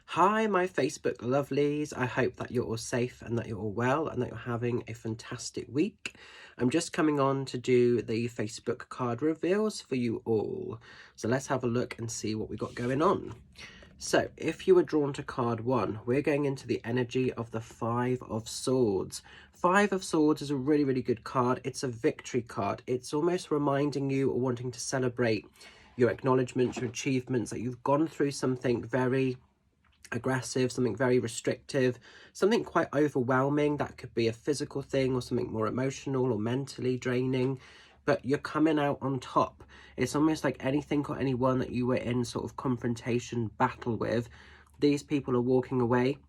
Hi, my Facebook lovelies. I hope that you're all safe and that you're all well and that you're having a fantastic week. I'm just coming on to do the Facebook card reveals for you all. So let's have a look and see what we got going on. So if you were drawn to card 1, we're going into the energy of the Five of Swords. Five of Swords is a really good card. It's a victory card. It's almost reminding you or wanting to celebrate your acknowledgements, your achievements, that you've gone through something very aggressive, something very restrictive, something quite overwhelming. That could be a physical thing or something more emotional or mentally draining, but you're coming out on top. It's almost like anything or anyone that you were in sort of confrontation battle with, these people are walking away.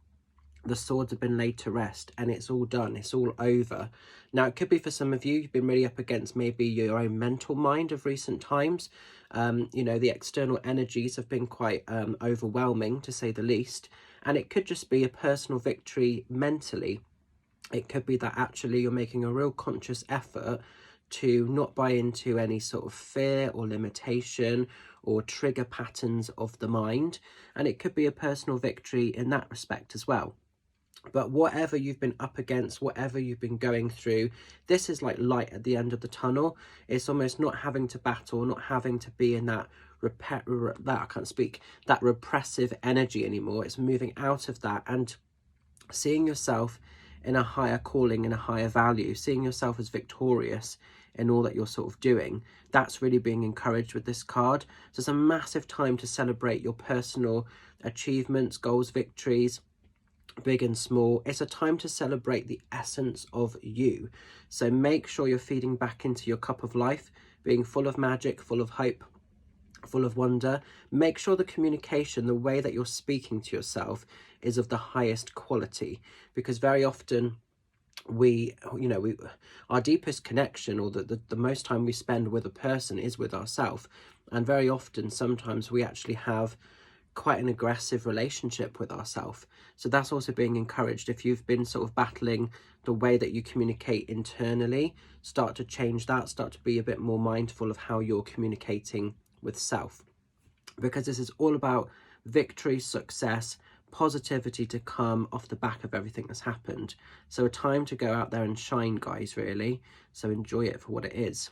The swords have been laid to rest and it's all done, it's all over. Now it could be for some of you, you've been really up against maybe your own mental mind of recent times. You know, the external energies have been quite overwhelming, to say the least, and it could just be a personal victory mentally. It could be that actually you're making a real conscious effort to not buy into any sort of fear or limitation or trigger patterns of the mind, and it could be a personal victory in that respect as well. But whatever you've been up against, whatever you've been going through, this is like light at the end of the tunnel. It's almost not having to battle, not having to be in that that repressive energy anymore. It's moving out of that and seeing yourself in a higher calling, in a higher value, seeing yourself as victorious in all that you're sort of doing. That's really being encouraged with this card. So it's a massive time to celebrate your personal achievements, goals, victories, big and small. It's a time to celebrate the essence of you. So make sure you're feeding back into your cup of life, being full of magic, full of hope, full of wonder. Make sure the communication, the way that you're speaking to yourself, is of the highest quality, because very often our deepest connection, or the most time we spend with a person, is with ourselves. And very often, sometimes we actually have quite an aggressive relationship with ourselves. So that's also being encouraged. If you've been sort of battling the way that you communicate internally, start to change that, start to be a bit more mindful of how you're communicating with self, because this is all about victory, success, positivity to come off the back of everything that's happened. So a time to go out there and shine, guys, really. So enjoy it for what it is.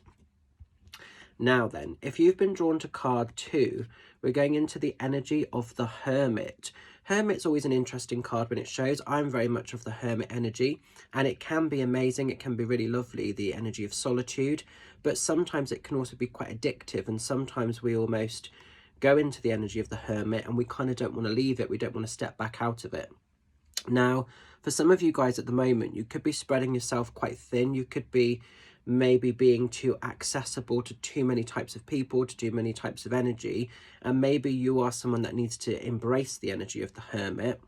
Now then, if you've been drawn to card 2, we're going into the energy of the Hermit. Hermit's always an interesting card when it shows. I'm very much of the Hermit energy, and it can be amazing, it can be really lovely, the energy of solitude, but sometimes it can also be quite addictive, and sometimes we almost go into the energy of the Hermit and we kind of don't want to leave it, we don't want to step back out of it. Now, for some of you guys at the moment, you could be spreading yourself quite thin. You could be maybe being too accessible to too many types of people, to too many types of energy. And maybe you are someone that needs to embrace the energy of the Hermit.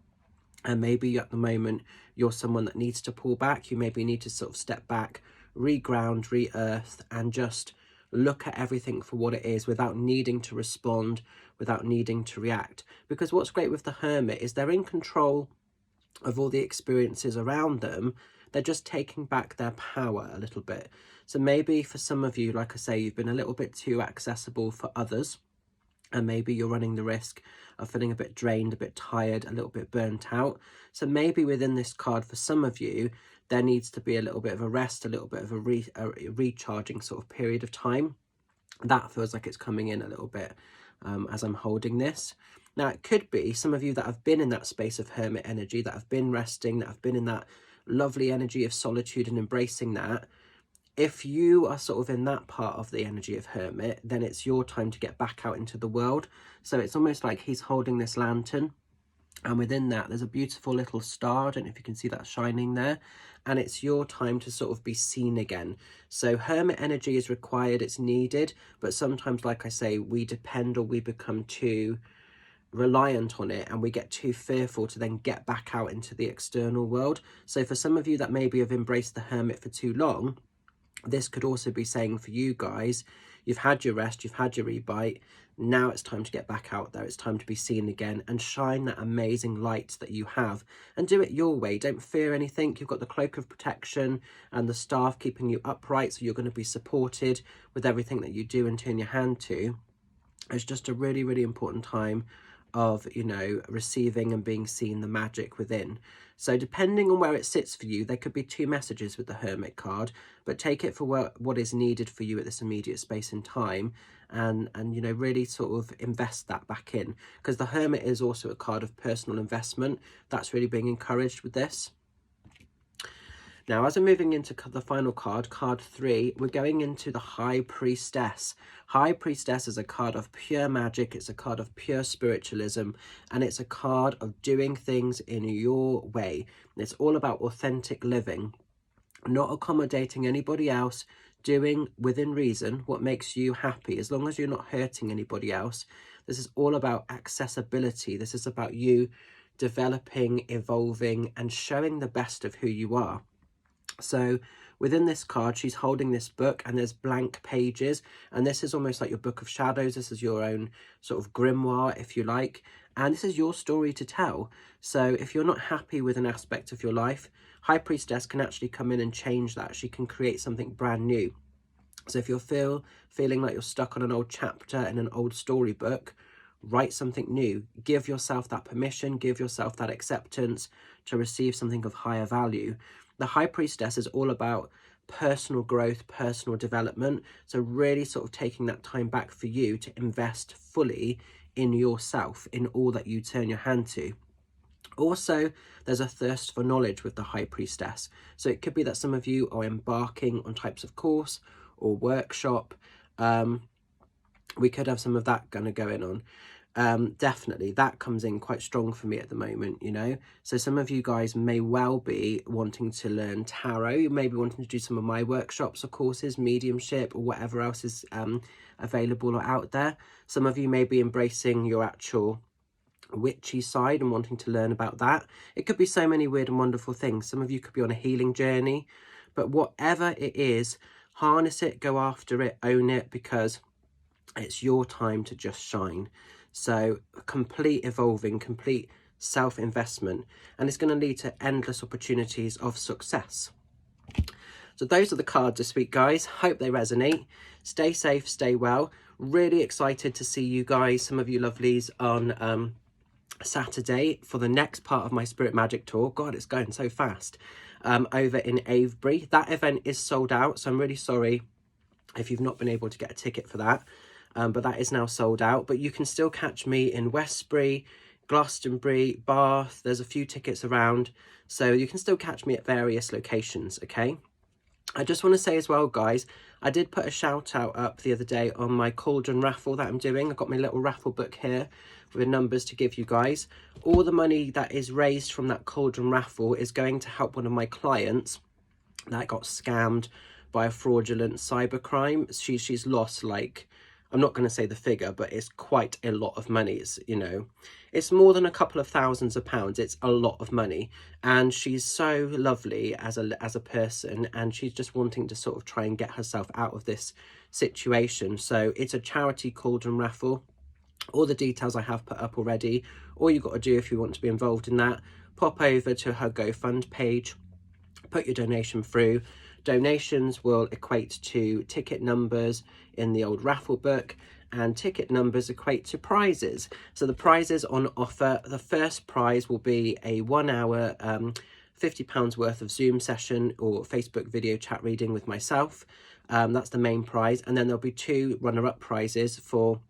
And maybe at the moment, you're someone that needs to pull back. You maybe need to sort of step back, re-ground, re-earth, and just look at everything for what it is without needing to respond, without needing to react. Because what's great with the Hermit is they're in control of all the experiences around them. They're just taking back their power a little bit. So maybe for some of you, like I say, you've been a little bit too accessible for others, and maybe you're running the risk of feeling a bit drained, a bit tired, a little bit burnt out. So maybe within this card, for some of you, there needs to be a little bit of a rest, a little bit of a recharging sort of period of time. That feels like it's coming in a little bit as I'm holding this. Now, it could be some of you that have been in that space of Hermit energy, that have been resting, that have been in that lovely energy of solitude and embracing that. If you are sort of in that part of the energy of Hermit, then it's your time to get back out into the world. So it's almost like he's holding this lantern, and within that there's a beautiful little star. I don't know if you can see that shining there, and it's your time to sort of be seen again. So Hermit energy is required, it's needed, but sometimes, like I say, we depend, or we become too reliant on it, and we get too fearful to then get back out into the external world. So for some of you that maybe have embraced the Hermit for too long, this could also be saying for you guys, you've had your rest, you've had your rebite, now it's time to get back out there, it's time to be seen again and shine that amazing light that you have, and do it your way. Don't fear anything. You've got the cloak of protection and the staff keeping you upright, so you're going to be supported with everything that you do and turn your hand to. It's just a really important time of, you know, receiving and being seen, the magic within. So depending on where it sits for you, there could be two messages with the Hermit card, but take it for what is needed for you at this immediate space and time, and you know, really sort of invest that back in, because the Hermit is also a card of personal investment. That's really being encouraged with this. Now, as we're moving into the final card, card 3, we're going into the High Priestess. High Priestess is a card of pure magic. It's a card of pure spiritualism, and it's a card of doing things in your way. It's all about authentic living, not accommodating anybody else, doing within reason what makes you happy, as long as you're not hurting anybody else. This is all about accessibility. This is about you developing, evolving, and showing the best of who you are. So within this card, she's holding this book, and there's blank pages, and this is almost like your book of shadows. This is your own sort of grimoire, if you like, and this is your story to tell. So if you're not happy with an aspect of your life, High Priestess can actually come in and change that. She can create something brand new. So if you're feeling like you're stuck on an old chapter in an old storybook, write something new. Give yourself that permission, give yourself that acceptance to receive something of higher value. The High Priestess is all about personal growth, personal development. So really sort of taking that time back for you to invest fully in yourself, in all that you turn your hand to. Also, there's a thirst for knowledge with the High Priestess. So it could be that some of you are embarking on types of course or workshop. We could have some of that kind of going on. Definitely that comes in quite strong for me at the moment, you know. So some of you guys may well be wanting to learn tarot. You may be wanting to do some of my workshops or courses, mediumship, or whatever else is available or out there. Some of you may be embracing your actual witchy side and wanting to learn about that. It could be so many weird and wonderful things. Some of you could be on a healing journey, but whatever it is, harness it, go after it, own it, because it's your time to just shine. So complete evolving, complete self-investment, and it's going to lead to endless opportunities of success. So those are the cards this week, guys. Hope they resonate. Stay safe, stay well. Really excited to see you guys, some of you lovelies, on Saturday for the next part of my Spirit Magic tour. God, it's going so fast. Over in Avebury. That event is sold out, so I'm really sorry if you've not been able to get a ticket for that. But that is now sold out. But you can still catch me in Westbury, Glastonbury, Bath. There's a few tickets around, so you can still catch me at various locations, okay? I just want to say as well, guys, I did put a shout out up the other day on my Cauldron raffle that I'm doing. I've got my little raffle book here with numbers to give you guys. All the money that is raised from that Cauldron raffle is going to help one of my clients that got scammed by a fraudulent cybercrime. She's lost, like, I'm not going to say the figure, but it's quite a lot of money. It's, you know, it's more than a couple of thousands of pounds. It's a lot of money, and she's so lovely as a person, and she's just wanting to sort of try and get herself out of this situation. So it's a charity Cauldron raffle. All the details I have put up already. All you've got to do if you want to be involved in that, pop over to her GoFund page, put your donation through. Donations will equate to ticket numbers in the old raffle book, and ticket numbers equate to prizes. So the prizes on offer, the first prize will be a 1 hour £50 worth of Zoom session or Facebook video chat reading with myself. That's the main prize, and then there'll be 2 runner-up prizes for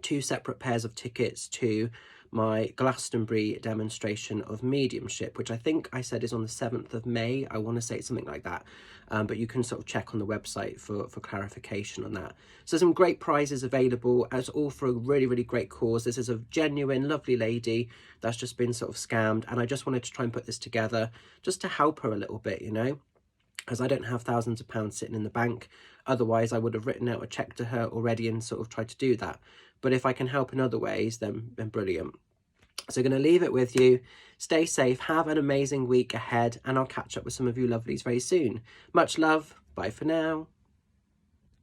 2 separate pairs of tickets to my Glastonbury demonstration of mediumship, which I think I said is on the 7th of May. I want to say it's something like that. But you can sort of check on the website for clarification on that. So some great prizes available, as all for a really, really great cause. This is a genuine, lovely lady that's just been sort of scammed. And I just wanted to try and put this together just to help her a little bit, you know, as I don't have thousands of pounds sitting in the bank. Otherwise, I would have written out a check to her already and sort of tried to do that. But if I can help in other ways, then brilliant. So I'm going to leave it with you. Stay safe. Have an amazing week ahead. And I'll catch up with some of you lovelies very soon. Much love. Bye for now.